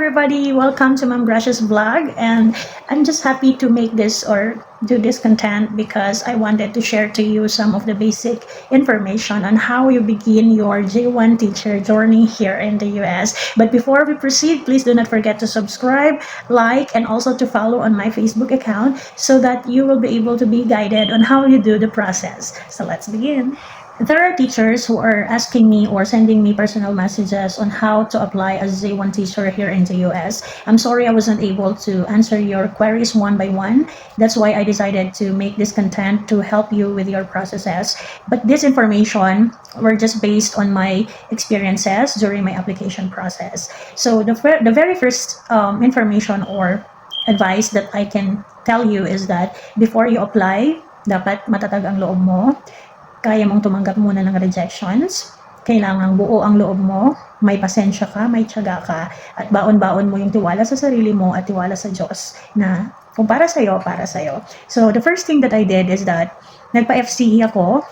everybody, welcome to Ma'am Grash's vlog, and I'm just happy to make this or do this content because I wanted to share to you some of the basic information on how you begin your J1 teacher journey here in the US. But before we proceed, please do not forget to subscribe, like, and also to follow on my Facebook account so that you will be able to be guided on how you do the process. So let's begin. There are teachers who are asking me or sending me personal messages on how to apply as a J1 teacher here in the US. I'm sorry I wasn't able to answer your queries one by one. That's why I decided to make this content to help you with your processes. But this information were just based on my experiences during my application process. So the very first information or advice that I can tell you is that before you apply, dapat matatag ang loob mo. Kaya mong tumanggap muna ng rejections, kailangang buo ang loob mo, may pasensya ka, may tiyaga ka, at baon-baon mo yung tiwala sa sarili mo at tiwala sa Diyos na kung para sa'yo, para sa'yo. So the first thing that I did is that nagpa-FCE ako.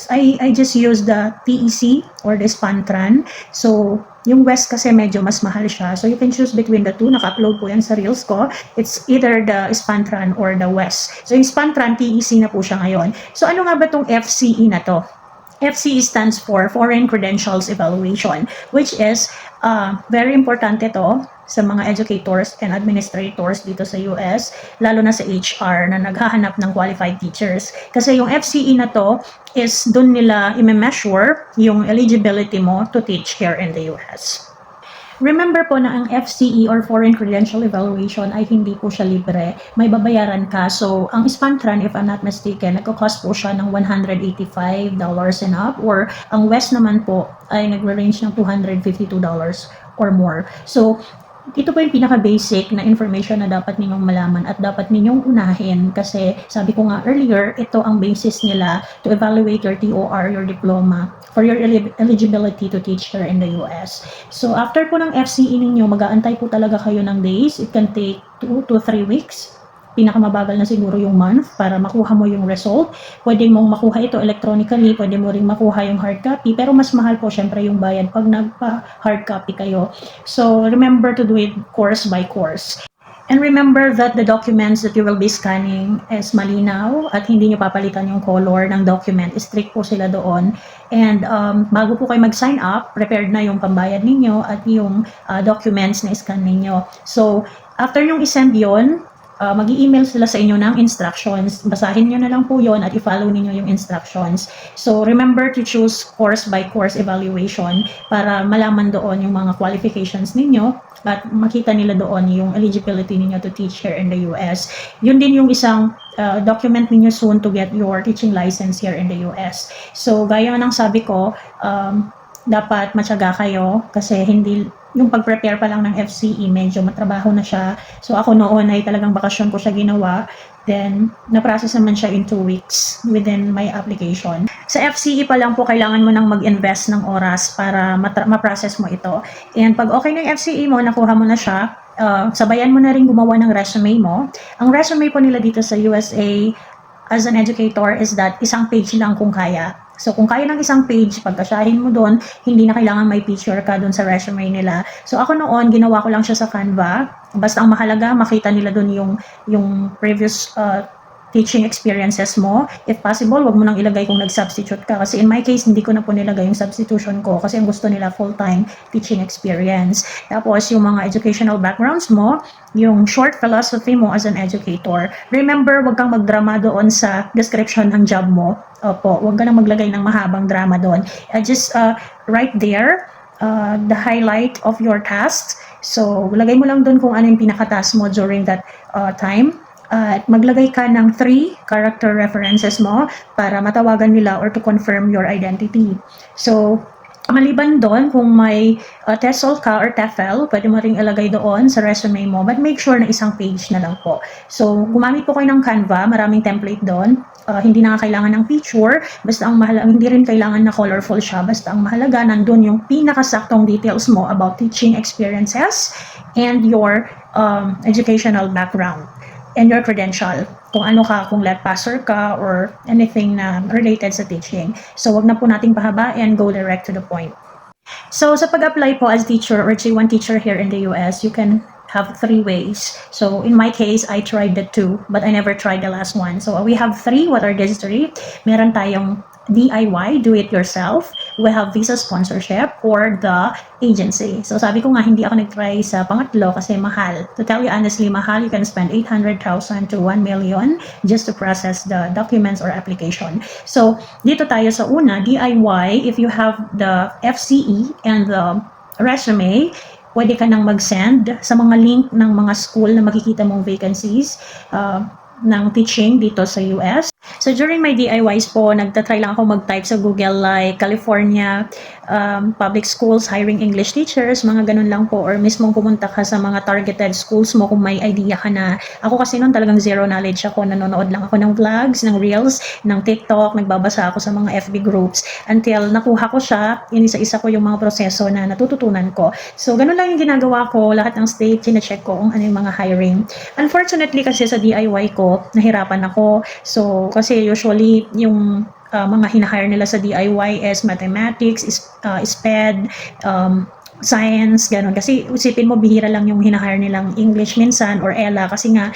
I just used the TEC or the Spantran. So yung West kasi medyo mas mahal siya. So you can choose between the two. Naka-upload po yan sa Reels ko. It's either the Spantran or the West. So yung Spantran, TEC na po siya ngayon. So ano nga ba tong FCE na to? FCE stands for Foreign Credentials Evaluation, which is very important ito sa mga educators and administrators dito sa US, lalo na sa HR na naghahanap ng qualified teachers. Kasi yung FCE na to is dun nila i-measure yung eligibility mo to teach here in the US. Remember po na ang FCE or Foreign Credential Evaluation ay hindi po siya libre. May babayaran ka. So, ang Spantran, if I'm not mistaken, nagko-cost po siya ng $185 and up, or ang West naman po ay nagre-range ng $252 or more. So, ito po yung pinaka-basic na information na dapat ninyong malaman at dapat ninyong unahin kasi sabi ko nga earlier, ito ang basis nila to evaluate your TOR, your diploma, for your eligibility to teach here in the US. So after po ng FCE ninyo, mag-aantay po talaga kayo ng days. It can take 2 to 3 weeks. Pinakamabagal na siguro yung month para makuha mo yung result. Pwede mong makuha ito electronically, pwede mo ring makuha yung hard copy, pero mas mahal po syempre yung bayad pag nagpa-hard copy kayo. So remember to do it course by course. And remember that the documents that you will be scanning is malinaw at hindi nyo papalitan yung color ng document. Strict po sila doon. And bago po kayo mag-sign up, prepared na yung pambayad ninyo at yung documents na scan ninyo. So after yung isend yon, mag-i-email sila sa inyo ng instructions. Basahin nyo na lang po yon at i-follow ninyo yung instructions. So, remember to choose course by course evaluation para malaman doon yung mga qualifications ninyo at makita nila doon yung eligibility ninyo to teach here in the US. Yun din yung isang document ninyo soon to get your teaching license here in the US. So, gaya ng sabi ko, dapat matyaga kayo kasi hindi yung pag-prepare pa lang ng FCE, medyo matrabaho na siya. So ako noon ay talagang bakasyon ko siya ginawa. Then, na-process naman siya in 2 weeks within my application. Sa FCE pa lang po, kailangan mo nang mag-invest ng oras para ma-process mo ito. And pag okay na yung FCE mo, nakuha mo na siya, sabayan mo na rin gumawa ng resume mo. Ang resume po nila dito sa USA as an educator is that isang page lang kung kaya. So, kung kaya ng isang page, pagkasyahin mo doon, hindi na kailangan may picture ka doon sa resume nila. So, ako noon, ginawa ko lang siya sa Canva. Basta ang mahalaga, makita nila doon yung previous teaching experiences mo. If possible, wag mo nang ilagay kung nag-substitute ka. Kasi in my case, hindi ko na po nilagay yung substitution ko kasi ang gusto nila full-time teaching experience. Tapos, yung mga educational backgrounds mo, yung short philosophy mo as an educator. Remember, wag kang magdrama doon sa description ng job mo. Opo, wag ka nang maglagay ng mahabang drama doon. Just right there, the highlight of your tasks. So, lagay mo lang doon kung ano yung pinaka-task mo during that time. At maglagay ka ng 3 character references mo para matawagan nila or to confirm your identity. So, maliban doon, kung may TESOL ka or TEFL, pwede mo ring ilagay doon sa resume mo, but make sure na isang page na lang po. So, gumamit po kayo ng Canva, maraming template doon. Hindi na kailangan ng picture, basta ang mahalaga, hindi rin kailangan na colorful siya, basta ang mahalaga, nandun yung pinakasaktong details mo about teaching experiences and your educational background and your credential. Kung ano ka, kung LETpasser ka or anything na related sa teaching. So, wag na po nating pahabain, go direct to the point. So sa pag-apply po as teacher or J1 teacher here in the US, you can have 3 ways. So in my case, I tried the 2, but I never tried the last one. So we have 3. What are these 3? Meron tayong DIY, do it yourself. We have visa sponsorship or the agency. So sabi ko nga, hindi ako nag-try sa pangatlo kasi mahal. To tell you honestly, mahal. You can spend 800,000 to 1 million just to process the documents or application. So dito tayo sa una, DIY. If you have the FCE and the resume, pwede ka nang mag-send sa mga link ng mga school na makikita mong vacancies ng teaching dito sa US. So during my DIYs po, nagtatry lang ako mag-type sa Google like California public schools hiring English teachers, mga ganun lang po, or mismong pumunta ka sa mga targeted schools mo kung may idea ka na. Ako kasi noon talagang zero knowledge ako, nanonood lang ako ng vlogs, ng reels, ng TikTok, nagbabasa ako sa mga FB groups until nakuha ko siya, inisa-isa ko yung mga proseso na natututunan ko. So ganun lang yung ginagawa ko, lahat ng state, chinecheck ko kung ano yung mga hiring. Unfortunately kasi sa DIY ko, nahirapan ako. So kasi usually yung mga hinahire nila sa DIY is mathematics, SPED, science, gano'n. Kasi usipin mo, bihira lang yung hinahire nilang English minsan or ELA kasi nga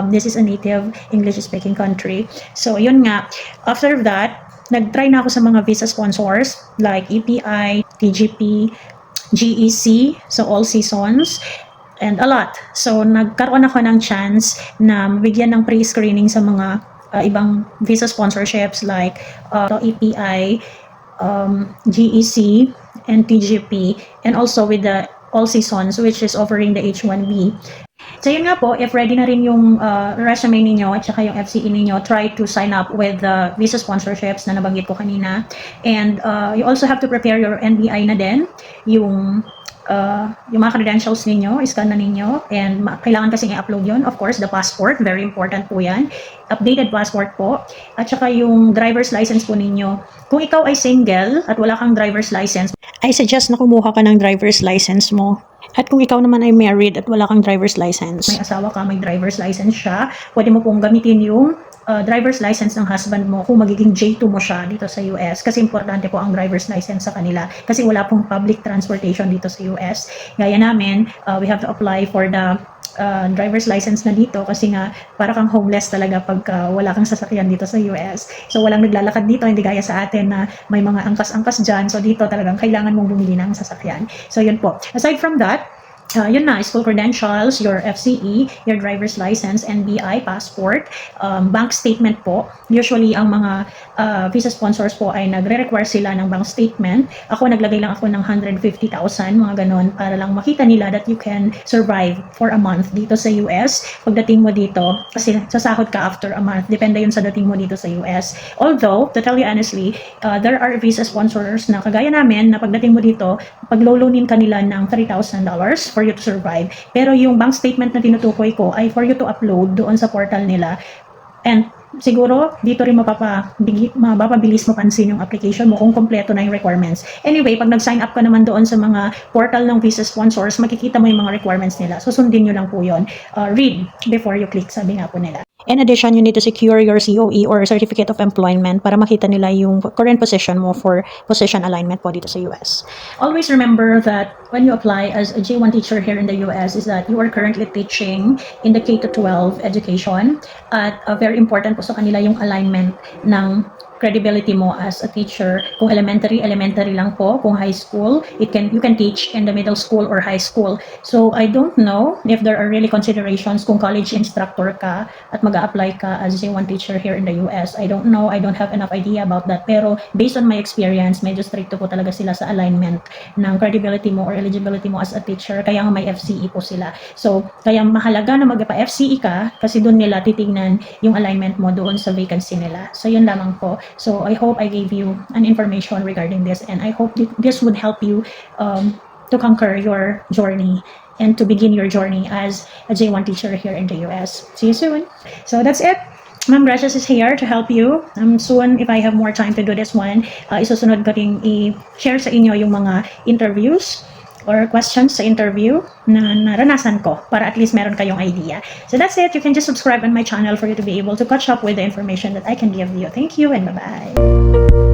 this is a native English-speaking country. So yun nga, after that, nag-try na ako sa mga visa sponsors like EPI, TGP, GEC, so all seasons, and a lot. So nagkaroon ako ng chance na bigyan ng pre-screening sa mga ibang visa sponsorships like EPI, GEC, and TGP, and also with the All Seasons, which is offering the H1B. So yun nga po, if ready na rin yung resume ninyo at saka yung FCE ninyo, try to sign up with the visa sponsorships na nabanggit ko kanina. And you also have to prepare your NBI na din, yung mga credentials ninyo, iscan na ninyo, and kailangan kasing i-upload yun. Of course, the passport, very important po yan. Updated passport po. At saka yung driver's license po ninyo. Kung ikaw ay single at wala kang driver's license, I suggest na kumuha ka ng driver's license mo. At kung ikaw naman ay married at wala kang driver's license, may asawa ka, may driver's license siya, pwede mo pong gamitin yung driver's license ng husband mo kung magiging J2 mo siya dito sa US, kasi importante po ang driver's license sa kanila kasi wala pong public transportation dito sa US. Gaya namin, we have to apply for the driver's license na dito kasi nga para kang homeless talaga pag wala kang sasakyan dito sa US. So walang naglalakad dito, hindi gaya sa atin na may mga angkas-angkas dyan. So dito talagang kailangan mong bumili ng sasakyan. So yun po. Aside from that, yun na, school credentials, your FCE, your driver's license, NBI, passport, bank statement po. Usually, ang mga visa sponsors po ay nagre-require sila ng bank statement. Ako, naglagay lang ako ng 150,000, mga ganon, para lang makita nila that you can survive for a month dito sa US. Pagdating mo dito, kasi sasahod ka after a month, depende yun sa dating mo dito sa US. Although, to tell you honestly, there are visa sponsors na kagaya namin, na pagdating mo dito, pagloloanin kanila ng $3,000 for you to survive. Pero yung bank statement na tinutukoy ko ay for you to upload doon sa portal nila. And siguro dito rin mapapabilis mapansin yung application mo kung kompleto na yung requirements. Anyway, pag nag-sign up ka naman doon sa mga portal ng visa sponsors, makikita mo yung mga requirements nila. So sundin nyo lang po yun. Read before you click, sabi nga po nila. In addition, you need to secure your COE or Certificate of Employment para makita nila yung current position mo for position alignment po dito sa US. Always remember that when you apply as a J1 teacher here in the US is that you are currently teaching in the K-12 education at very important po sa kanila yung alignment ng credibility mo as a teacher. Kung elementary lang po. Kung high school, you can teach in the middle school or high school. So I don't know if there are really considerations kung college instructor ka at mag-a-apply ka as a J1 teacher here in the US. I don't know. I don't have enough idea about that. Pero based on my experience, medyo stricto po talaga sila sa alignment ng credibility mo or eligibility mo as a teacher. Kaya nga may FCE po sila. So kaya mahalaga na magpa-FCE ka kasi doon nila titingnan yung alignment mo doon sa vacancy nila. So yun lamang po. So I hope I gave you an information regarding this, and I hope this would help you to conquer your journey and to begin your journey as a J1 teacher here in the US. See you soon. So that's it. Ma'am Gracious is here to help you. Soon, if I have more time to do this one, isusunod ko rin i-share sa inyo yung mga interviews or questions sa interview na naranasan ko para at least meron kayong idea. So that's it. You can just subscribe on my channel for you to be able to catch up with the information that I can give you. Thank you and bye-bye.